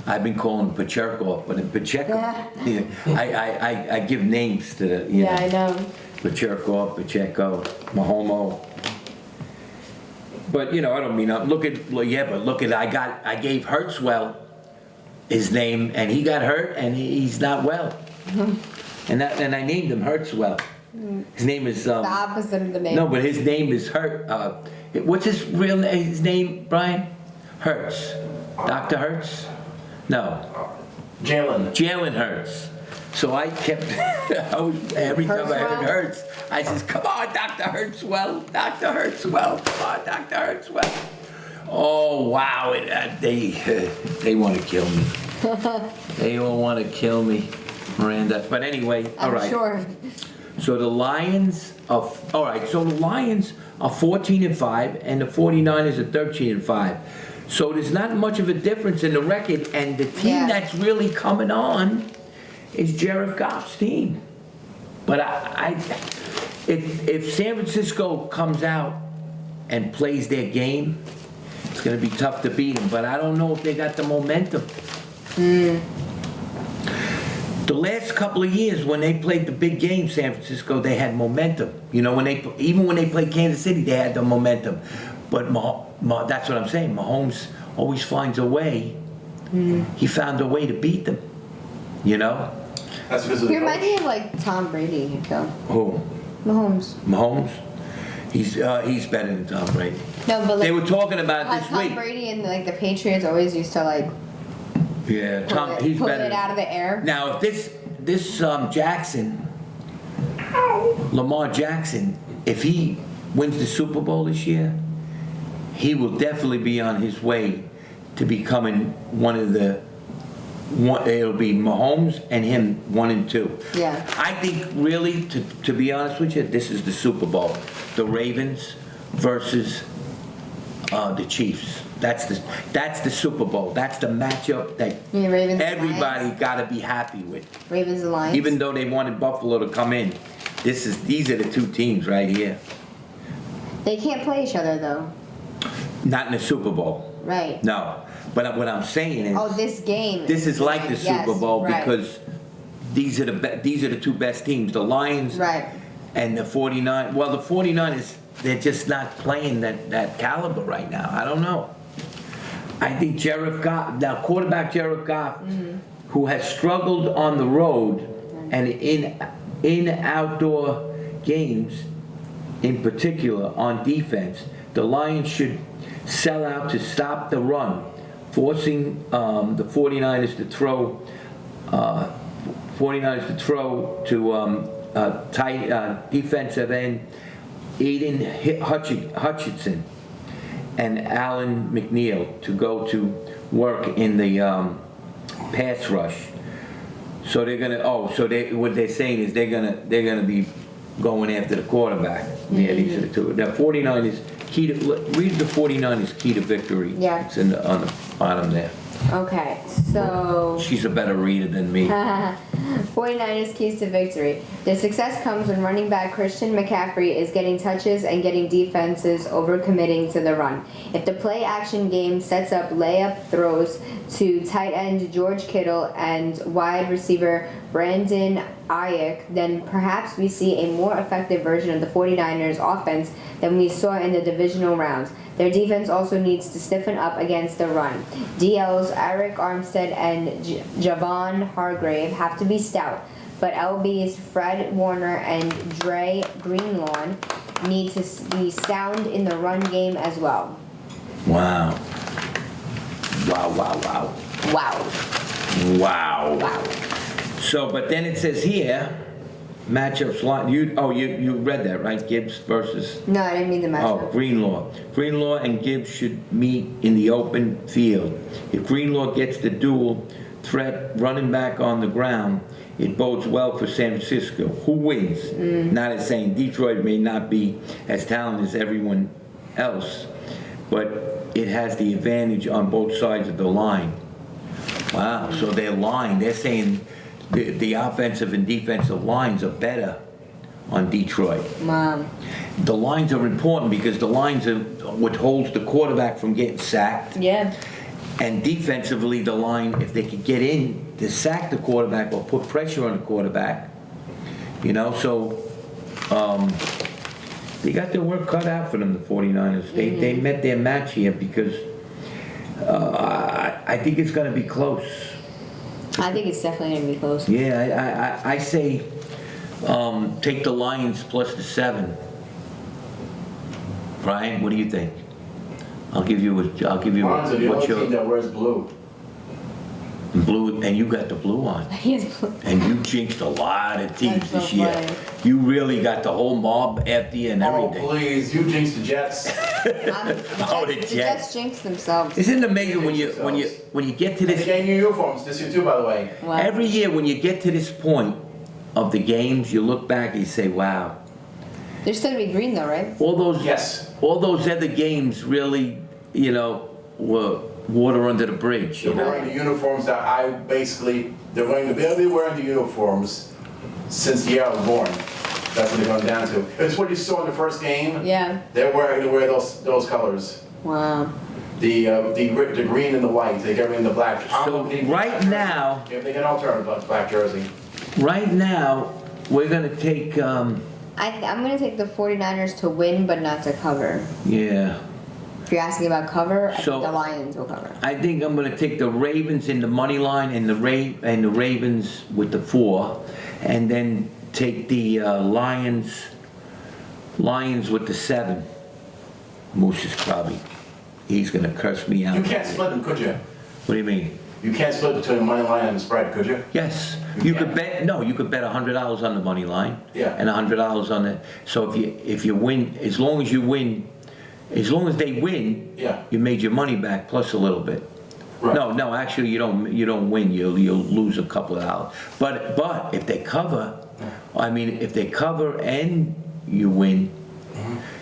I've been calling him Pacheco, but in Pacheco, Yeah. I give names to the, you know. I know. Pacheco, Mahomo. But you know, I don't mean look at I gave Hurtswell his name, and he got hurt, and he's not well. And I named him Hurtswell. His name is The opposite of the name. no, but his name is what's his real name? His name, Brian? Hurts. Dr. Hurts? No. Jalen Hurts. So I kept, every time I heard Hurts, I says, come on, Dr. Hurtswell, Dr. Hurtswell, come on, Dr. Hurtswell. Oh, wow, they want to kill me. They all want to kill me, Miranda. But anyway, all right. I'm sure. So the Lions are 14-5, and the 49ers are 13-5. So there's not much of a difference in the record, and the team that's really coming on is Jared Goff's team. But if San Francisco comes out and plays their game, it's going to be tough to beat them. But I don't know if they got the momentum. The last couple of years when they played the big game, San Francisco, they had momentum. You know, even when they played Kansas City, they had the momentum. But that's what I'm saying. Mahomes always finds a way. He found a way to beat them. You know? That's because of the He reminds me of like Tom Brady, though. Who? Mahomes. He's better than Tom Brady. No, but like They were talking about it this Tom week. Brady and like the Patriots always used to like Yeah, he's pull better. it out of the air. Now, if this Lamar Jackson, if he wins the Super Bowl this year, he will definitely be on his way to becoming it'll be Mahomes and him 1 and 2. Yeah. I think really, to be honest with you, this is the Super Bowl. The Ravens versus the Chiefs. That's the Super Bowl. That's the matchup that Ravens and everybody Lions? got to be happy with. Ravens and Lions. Even though they wanted Buffalo to come in, these are the two teams right here. They can't play each other though. Not in the Super Bowl. Right. No. But what I'm saying is, this game. this is like the Super Bowl right. because these are the two best teams. The Lions and the 49ers. Well, the 49ers, they're just not playing that caliber right now. I don't know. I think Jared Goff, now quarterback Jared Goff, who has struggled on the road and in outdoor games, in particular on defense, the Lions should sell out to stop the run, forcing the 49ers to throw to tight defensive end Aiden Hutchinson and Alan McNeil to go to work in the pass rush. So they're gonna. What they're saying is they're gonna be going after the quarterback. Yeah, these are the two. The 49ers key to read the 49ers key to victory. Yeah. It's on the bottom there. Okay, so She's a better reader than me. 49ers keys to victory. Their success comes when running back Christian McCaffrey is getting touches and getting defenses overcommitting to the run. If the play action game sets up layup throws to tight end George Kittle and wide receiver Brandon Ayuk, then perhaps we see a more effective version of the 49ers offense than we saw in the divisional round. Their defense also needs to stiffen up against the run. DL's Eric Armstead and Javon Hargrave have to be stout, but LB's Fred Warner and Dre Greenlawn need to be sound in the run game as well. Wow. Wow, wow, wow. Wow. Wow. Wow. So, but then it says here, matchups, you read that, right? Gibbs versus, No, I didn't mean the matchup. Greenlaw. Greenlaw and Gibbs should meet in the open field. If Greenlaw gets the dual threat running back on the ground, it bodes well for San Francisco. Who wins? Not as saying Detroit may not be as talented as everyone else, but it has the advantage on both sides of the line. Wow, so they're saying the offensive and defensive lines are better on Detroit. Mom. The lines are important because the lines are what holds the quarterback from getting sacked. Yeah. And defensively, the line, if they could get in to sack the quarterback or put pressure on the quarterback, so they got their work cut out for them, the 49ers. They met their match here because I think it's going to be close. I think it's definitely going to be close. Yeah, I say take the Lions plus the 7. Brian, what do you think? I'll give you Lions are the only team that wears blue. Blue, and you got the blue on. He has blue. And you jinxed a lot of teams That's so this year. funny. You really got the whole mob after you and everything. Oh, please, you jinxed the Jets. The The Jets jinxed themselves. Isn't it amazing when you get to They this? gave new uniforms this year too, by the way. Wow. Every year when you get to this point of the games, you look back and you say, "Wow." They're still going to be green though, right? All those Yes. other games really, were water under the bridge. They're wearing the uniforms that they'll be wearing the uniforms since the year I was born. That's what they're going down to. It's what you saw in the first game. Yeah. They're wearing to wear those colors. Wow. The green and the white. They get rid of the black. So right now, Yeah, they can alternate black jersey. right now, we're gonna take. I'm going to take the 49ers to win, but not to cover. Yeah. If you're asking about cover, I So- think the Lions will cover. I think I'm gonna take the Ravens in the money line and the Ravens with the 4, and then take the Lions with the 7. Moose is he's gonna curse me out. You can't split them, could you? What do you mean? You can't split between the money line and the spread, could you? Yes, You you could can. bet. No, you could bet $100 on the money line. Yeah. And $100 on the. So if you win, as long as you win, as long as they win, Yeah. you made your money back plus a little bit. Right. No, actually you don't win. You'll lose a couple of dollars. But if they cover, if they cover and you win.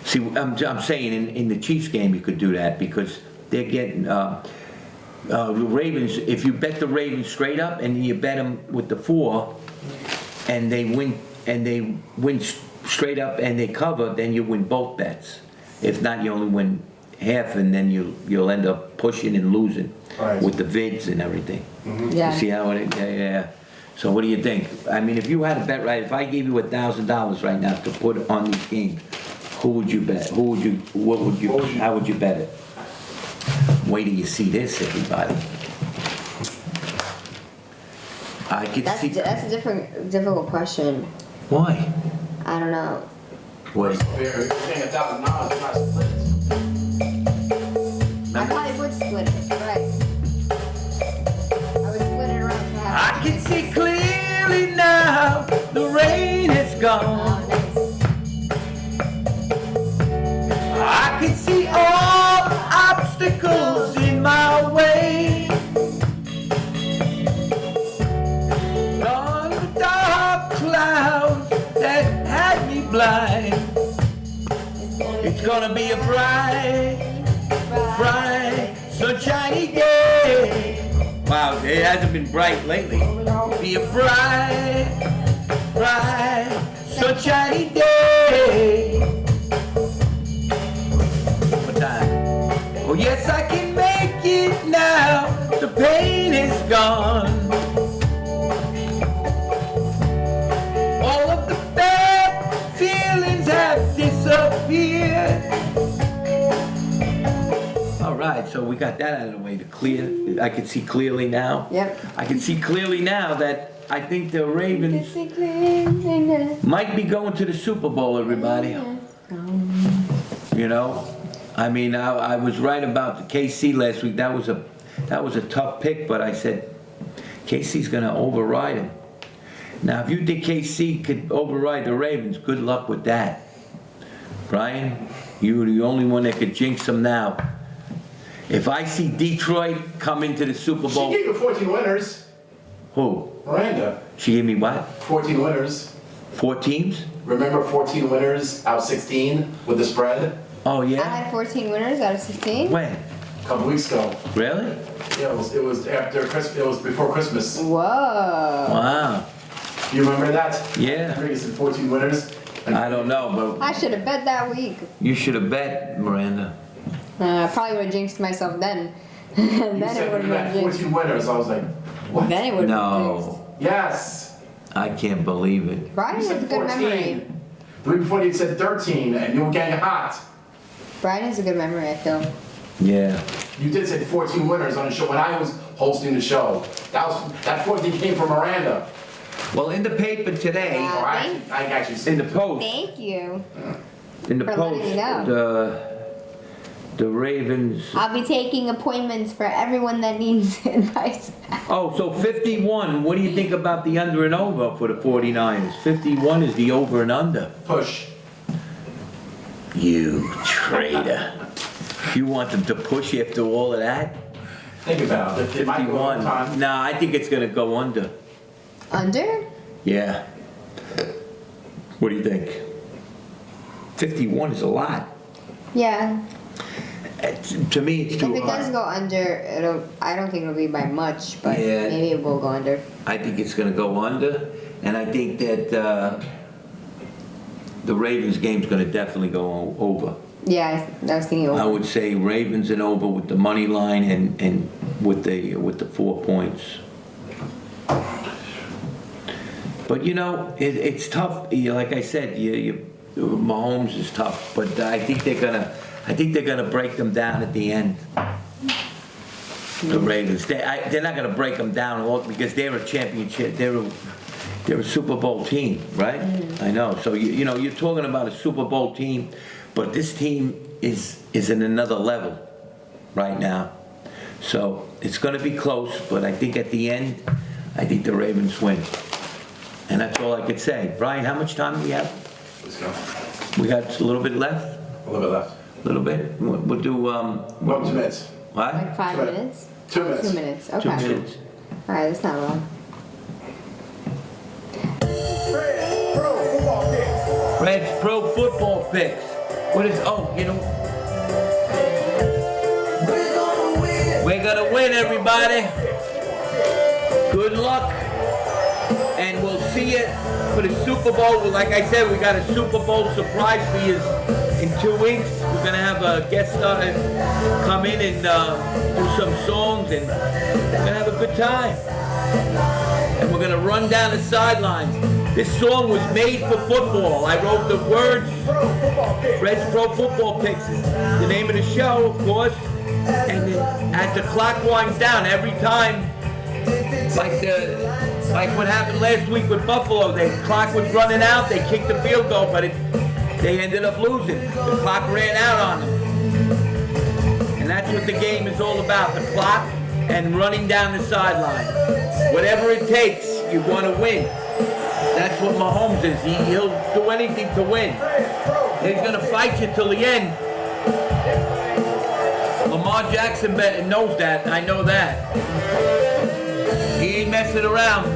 See, I'm saying in the Chiefs game you could do that because they're getting. The Ravens, if you bet the Ravens straight up and you bet them with the 4 and they win straight up and they cover, then you win both bets. If not, you only win half and then you'll end up pushing and losing Right. with the vids and everything. Yeah. You see how it, yeah. So what do you think? If you had a bet right, if I gave you $1,000 right now to put on these games, who would you bet? How would you bet it? Wait till you see this, everybody. I could see. That's a difficult question. Why? I don't know. What? You're paying $1,000, they're not split. I probably would split it, right? I would split it around to have. I can see clearly now. The rain is gone. Oh, nice. I can see all the obstacles in my way. Gone the dark clouds that had me blind. It's gonna be a bright, sunshiny day. Wow, it hasn't been bright lately. Be a bright, sunshiny day. What time? Oh yes, I can make it now. The pain is gone. All of the bad feelings have disappeared. All right, so we got that out of the way. I can see clearly now. Yep. I can see clearly now that I think the Ravens It's a clear might be going to the Super Bowl, everybody. You know? I mean, I was right about the KC last week. That was a tough pick, but I said KC's going to override him. Now, if you think KC could override the Ravens, good luck with that. Brian, you're the only one that could jinx them now. If I see Detroit come into the Super Bowl... She gave you 14 winners. Who? Miranda. She gave me what? 14 winners. 4 teams? Remember 14 winners out of 16 with the spread? Oh, I yeah? had 14 winners out of 16. When? A couple weeks ago. Really? Yeah, it was after Christmas. It was before Christmas. Whoa. Wow. You remember that? Yeah. I think it's 14 winners. I don't know, but I should have bet that week. you should have bet, Miranda. I probably would have jinxed myself then. And You then it said would you have had been jinxed. 14 winners. I was like, what? Then it would have been jinxed. No, Yes. I can't believe it. Brian You has a said good 14. memory. The week before you said 13 and you were getting hot. Brian has a good memory, I feel. Yeah. You did say 14 winners on the show when I was hosting the show. That 14 came from Miranda. Well, in the paper today, Or I actually said in the Post, Thank you. in the for letting me Post, know. the Ravens. I'll be taking appointments for everyone that needs advice. Oh, so 51. What do you think about the under and over for the 49ers? 51 is the over and under. push. You traitor. You want them to push after all of that? Think about it. It might go 51. overtime. Nah, I think it's going to go under. Under? Yeah. What do you think? 51 is a lot. Yeah. To me, it's If too it does high. go under, I don't think it'll be by much, but Yeah. maybe it will go under. I think it's going to go under, and I think that the Ravens game's going to definitely go over. Yeah, I was thinking I over. would say Ravens and over with the money line and with the 4 points. But you know, it's tough. Like I said, Mahomes is tough, but I think they're gonna break them down at the end. The Ravens, they're not gonna break them down all because they're a championship. They're a Super Bowl team, right? Mm-hmm. I know. So you know, you're talking about a Super Bowl team, but this team is in another level right now. So it's gonna be close, but I think at the end, I think the Ravens win. And that's all I could say. Brian, how much time do we have? Let's go. We got a little bit left? A little bit left. A little bit? We'll do, 1 2 minutes. what? Like 5 2 minutes. minutes? 2 minutes. 2 minutes, okay. 2 minutes. Alright, that's not long. Red's Pro Football Picks. What is, you know. We're gonna win, everybody. Good luck. And we'll see you for the Super Bowl. Like I said, we got a Super Bowl surprise for you in 2 weeks. We're gonna have a guest star come in and do some songs, and we're gonna have a good time. And we're gonna run down the sidelines. This song was made for football. I wrote the words. Red's Pro Football Picks is the name of the show, of course. And then as the clock winds down, every time, like what happened last week with Buffalo, the clock was running out, they kicked the field goal, but they ended up losing. The clock ran out on them. And that's what the game is all about, the clock and running down the sideline. Whatever it takes, you want to win. That's what Mahomes is. He'll do anything to win. He's going to fight you till the end. Lamar Jackson knows that. I know that. He ain't messing around.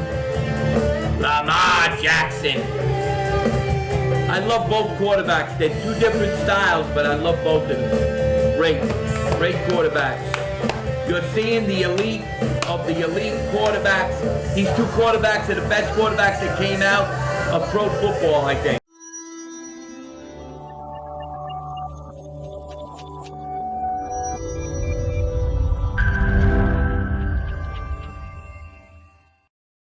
Lamar Jackson. I love both quarterbacks. They're 2 different styles, but I love both of them. Great quarterbacks. You're seeing the elite of the elite quarterbacks. These 2 quarterbacks are the best quarterbacks that came out of pro football, I think.